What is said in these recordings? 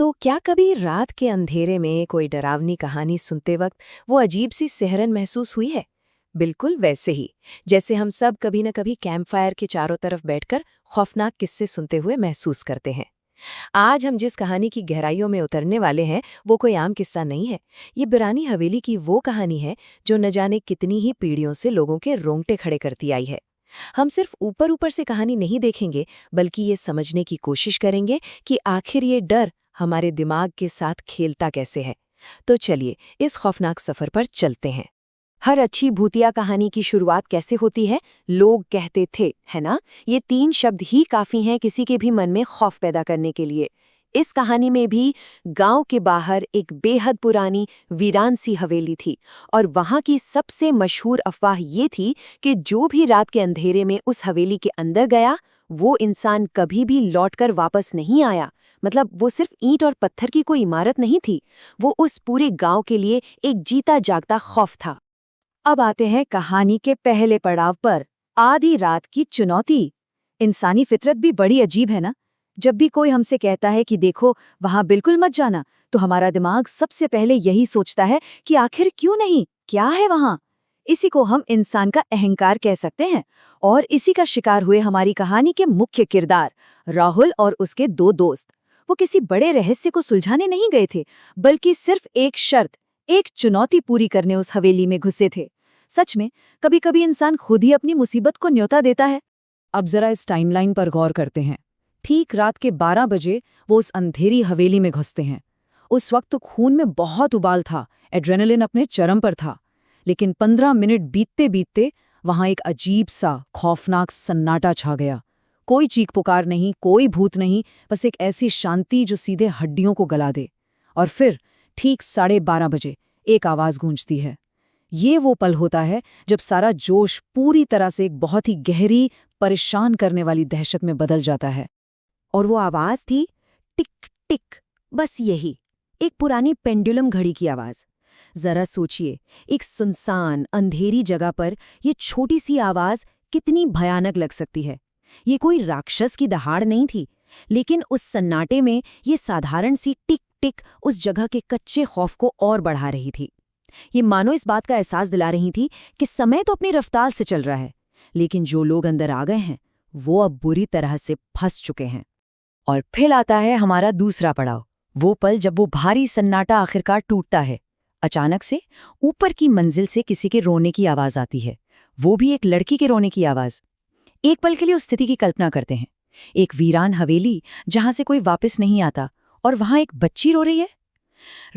तो क्या कभी रात के अंधेरे में कोई डरावनी कहानी सुनते वक्त वो अजीब सी सिहरन महसूस हुई है? बिल्कुल वैसे ही जैसे हम सब कभी न कभी कैंप फायर के चारों तरफ बैठकर खौफनाक किस्से सुनते हुए महसूस करते हैं। आज हम जिस कहानी की गहराइयों में उतरने वाले हैं वो कोई आम किस्सा नहीं है। ये बिरानी हवेली की वो कहानी है जो न जाने कितनी ही पीढ़ियों से लोगों के रोंगटे खड़े करती आई है। हम सिर्फ ऊपर ऊपर से कहानी नहीं देखेंगे, बल्कि ये समझने की कोशिश करेंगे कि आखिर ये डर हमारे दिमाग के साथ खेलता कैसे है। तो चलिए इस खौफनाक सफर पर चलते हैं। हर अच्छी भूतिया कहानी की शुरुआत कैसे होती है? लोग कहते थे, है ना? ये 3 शब्द ही काफी हैं किसी के भी मन में खौफ पैदा करने के लिए। इस कहानी में भी गांव के बाहर एक बेहद पुरानी वीरान सी हवेली थी और वहां की सबसे मशहूर अफवाह ये थी कि जो भी रात के अंधेरे में उस हवेली के अंदर गया, वो इंसान कभी भी लौटकर वापस नहीं आया। मतलब वो सिर्फ ईंट और पत्थर की कोई इमारत नहीं थी, वो उस पूरे गांव के लिए एक जीता जागता खौफ था। अब आते हैं कहानी के पहले पड़ाव पर, आधी रात की चुनौती। इंसानी फितरत भी बड़ी अजीब है ना। जब भी कोई हमसे कहता है कि देखो वहां बिल्कुल मत जाना, तो हमारा दिमाग सबसे पहले यही सोचता है कि आखिर क्यों नहीं, क्या है वहां। इसी को हम इंसान का अहंकार कह सकते हैं। और इसी का शिकार हुए हमारी कहानी के मुख्य किरदार, राहुल और उसके 2 दोस्त। वो किसी बड़े रहस्य को सुलझाने नहीं गए थे, बल्कि सिर्फ एक शर्त, एक चुनौती पूरी करने उस हवेली में घुसे थे। सच में कभी कभी इंसान खुद ही अपनी मुसीबत को न्योता देता है। अब जरा इस टाइमलाइन पर गौर करते हैं। ठीक रात के 12 बजे वो उस अंधेरी हवेली में घुसते हैं। उस वक्त तो खून में बहुत उबाल था, एड्रेनलिन अपने चरम पर था। लेकिन 15 मिनट बीतते बीतते वहां एक अजीब सा खौफनाक सन्नाटा छा गया। कोई चीख पुकार नहीं, कोई भूत नहीं, बस एक ऐसी शांति जो सीधे हड्डियों को गला दे। और फिर ठीक 12:30 बजे एक आवाज गूंजती है। ये वो पल होता है जब सारा जोश पूरी तरह से एक बहुत ही गहरी, परेशान करने वाली दहशत में बदल जाता है। और वो आवाज थी टिक टिक, बस यही, एक पुरानी पेंडुलम घड़ी की आवाज। जरा सोचिए, एक सुनसान अंधेरी जगह पर ये छोटी सी आवाज कितनी भयानक लग सकती है। ये कोई राक्षस की दहाड़ नहीं थी, लेकिन उस सन्नाटे में ये साधारण सी टिक टिक उस जगह के कच्चे खौफ को और बढ़ा रही थी। ये मानो इस बात का एहसास दिला रही थी कि समय तो अपनी रफ्तार से चल रहा है, लेकिन जो लोग अंदर आ गए हैं वो अब बुरी तरह से फंस चुके हैं। और फिर आता है हमारा दूसरा पड़ाव, वो पल जब वो भारी सन्नाटा आखिरकार टूटता है। अचानक से ऊपर की मंजिल से किसी के रोने की आवाज आती है, वो भी एक लड़की के रोने की आवाज। एक पल के लिए उस स्थिति की कल्पना करते हैं, एक वीरान हवेली जहां से कोई वापस नहीं आता, और वहां एक बच्ची रो रही है।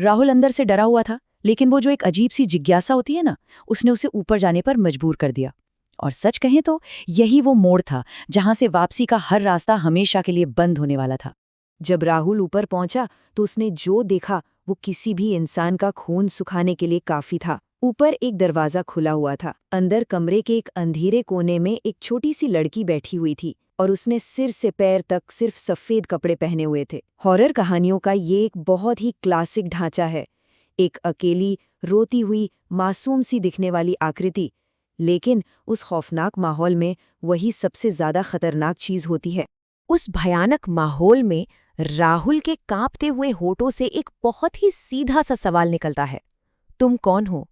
राहुल अंदर से डरा हुआ था, लेकिन वो जो एक अजीब सी जिज्ञासा होती है ना, उसने उसे ऊपर जाने पर मजबूर कर दिया। और सच कहें तो यही वो मोड़ था जहां से वापसी का हर रास्ता हमेशा के लिए बंद होने वाला था। जब राहुल ऊपर पहुंचा तो उसने जो देखा वो किसी भी इंसान का खून सुखाने के लिए काफी था। ऊपर एक दरवाजा खुला हुआ था। अंदर कमरे के एक अंधेरे कोने में एक छोटी सी लड़की बैठी हुई थी और उसने सिर से पैर तक सिर्फ सफेद कपड़े पहने हुए थे। हॉरर कहानियों का ये एक बहुत ही क्लासिक ढांचा है, एक अकेली रोती हुई मासूम सी दिखने वाली आकृति। लेकिन उस खौफनाक माहौल में वही सबसे ज्यादा खतरनाक चीज होती है। उस भयानक माहौल में राहुल के कांपते हुए होठों से एक बहुत ही सीधा सा सवाल निकलता है, तुम कौन हो?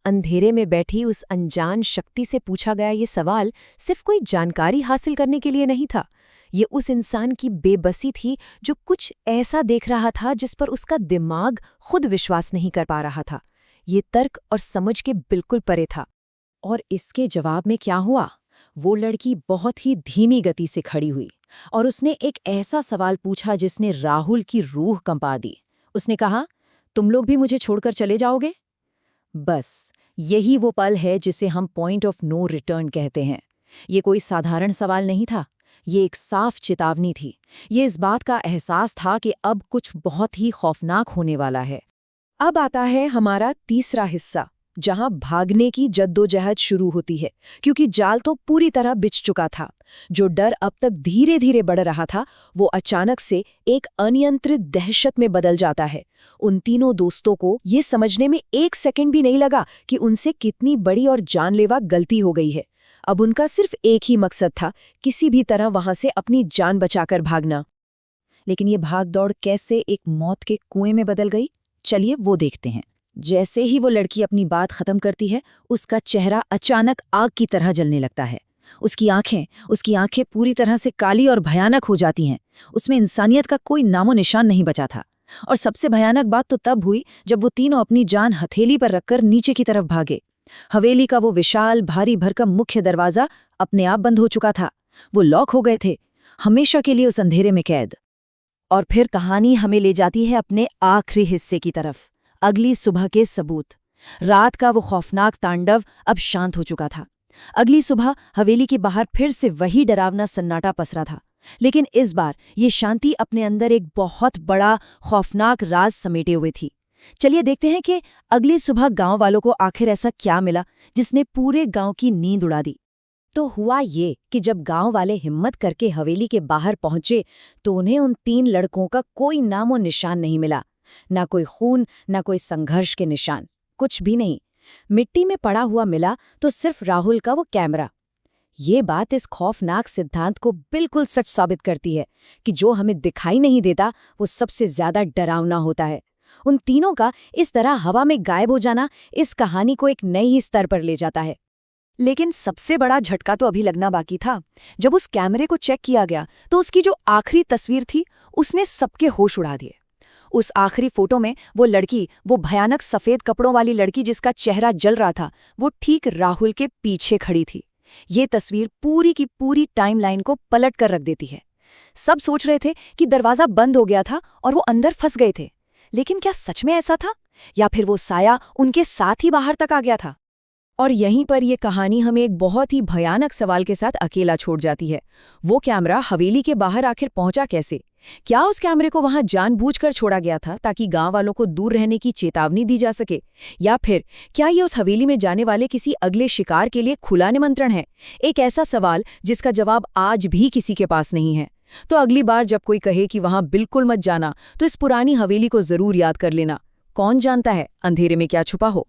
अंधेरे में बैठी उस अनजान शक्ति से पूछा गया ये सवाल सिर्फ कोई जानकारी हासिल करने के लिए नहीं था। ये उस इंसान की बेबसी थी जो कुछ ऐसा देख रहा था जिस पर उसका दिमाग खुद विश्वास नहीं कर पा रहा था। ये तर्क और समझ के बिल्कुल परे था। और इसके जवाब में क्या हुआ? वो लड़की बहुत ही धीमी गति से खड़ी हुई और उसने एक ऐसा सवाल पूछा जिसने राहुल की रूह कंपा दी। उसने कहा, तुम लोग भी मुझे छोड़कर चले जाओगे? बस यही वो पल है जिसे हम पॉइंट ऑफ नो रिटर्न कहते हैं। ये कोई साधारण सवाल नहीं था, ये एक साफ चेतावनी थी। ये इस बात का एहसास था कि अब कुछ बहुत ही खौफनाक होने वाला है। अब आता है हमारा तीसरा हिस्सा, जहां भागने की जद्दोजहद शुरू होती है, क्योंकि जाल तो पूरी तरह बिछ चुका था। जो डर अब तक धीरे धीरे बढ़ रहा था, वो अचानक से एक अनियंत्रित दहशत में बदल जाता है। उन तीनों दोस्तों को ये समझने में 1 सेकंड भी नहीं लगा कि उनसे कितनी बड़ी और जानलेवा गलती हो गई है। अब उनका सिर्फ एक ही मकसद था, किसी भी तरह वहां से अपनी जान बचाकर भागना। लेकिन ये भागदौड़ कैसे एक मौत के कुएं में बदल गई, चलिए वो देखते हैं। जैसे ही वो लड़की अपनी बात खत्म करती है, उसका चेहरा अचानक आग की तरह जलने लगता है। उसकी आंखें पूरी तरह से काली और भयानक हो जाती हैं। उसमें इंसानियत का कोई नामो निशान नहीं बचा था। और सबसे भयानक बात तो तब हुई जब वो तीनों अपनी जान हथेली पर रखकर नीचे की तरफ भागे। हवेली का वो विशाल भारी भरकम मुख्य दरवाजा अपने आप बंद हो चुका था। वो लॉक हो गए थे, हमेशा के लिए उस अंधेरे में कैद। और फिर कहानी हमें ले जाती है अपने आखिरी हिस्से की तरफ, अगली सुबह के सबूत। रात का वो खौफनाक तांडव अब शांत हो चुका था। अगली सुबह हवेली के बाहर फिर से वही डरावना सन्नाटा पसरा था, लेकिन इस बार ये शांति अपने अंदर एक बहुत बड़ा खौफनाक राज समेटे हुए थी। चलिए देखते हैं कि अगली सुबह गांव वालों को आखिर ऐसा क्या मिला जिसने पूरे गांव की नींद उड़ा दी। तो हुआ ये कि जब गांव वाले हिम्मत करके हवेली के बाहर पहुंचे तो उन्हें उन 3 लड़कों का कोई नामो निशान नहीं मिला। ना कोई खून, ना कोई संघर्ष के निशान, कुछ भी नहीं। मिट्टी में पड़ा हुआ मिला तो सिर्फ राहुल का वो कैमरा। ये बात इस खौफनाक सिद्धांत को बिल्कुल सच साबित करती है कि जो हमें दिखाई नहीं देता वो सबसे ज्यादा डरावना होता है। उन तीनों का इस तरह हवा में गायब हो जाना इस कहानी को एक नई ही स्तर पर ले जाता है। लेकिन सबसे बड़ा झटका तो अभी लगना बाकी था। जब उस कैमरे को चेक किया गया तो उसकी जो आखिरी तस्वीर थी उसने सबके होश उड़ा दिए। उस आखिरी फोटो में वो लड़की, वो भयानक सफेद कपड़ों वाली लड़की जिसका चेहरा जल रहा था, वो ठीक राहुल के पीछे खड़ी थी। ये तस्वीर पूरी की पूरी टाइमलाइन को पलट कर रख देती है। सब सोच रहे थे कि दरवाजा बंद हो गया था और वो अंदर फंस गए थे, लेकिन क्या सच में ऐसा था, या फिर वो साया उनके साथ ही बाहर तक आ गया था? और यहीं पर यह कहानी हमें एक बहुत ही भयानक सवाल के साथ अकेला छोड़ जाती है। वो कैमरा हवेली के बाहर आखिर पहुंचा कैसे? क्या उस कैमरे को वहां जानबूझकर छोड़ा गया था ताकि गांव वालों को दूर रहने की चेतावनी दी जा सके? या फिर क्या ये उस हवेली में जाने वाले किसी अगले शिकार के लिए खुला निमंत्रण है? एक ऐसा सवाल जिसका जवाब आज भी किसी के पास नहीं है। तो अगली बार जब कोई कहे कि वहां बिल्कुल मत जाना, तो इस पुरानी हवेली को जरूर याद कर लेना। कौन जानता है अंधेरे में क्या छुपा हो।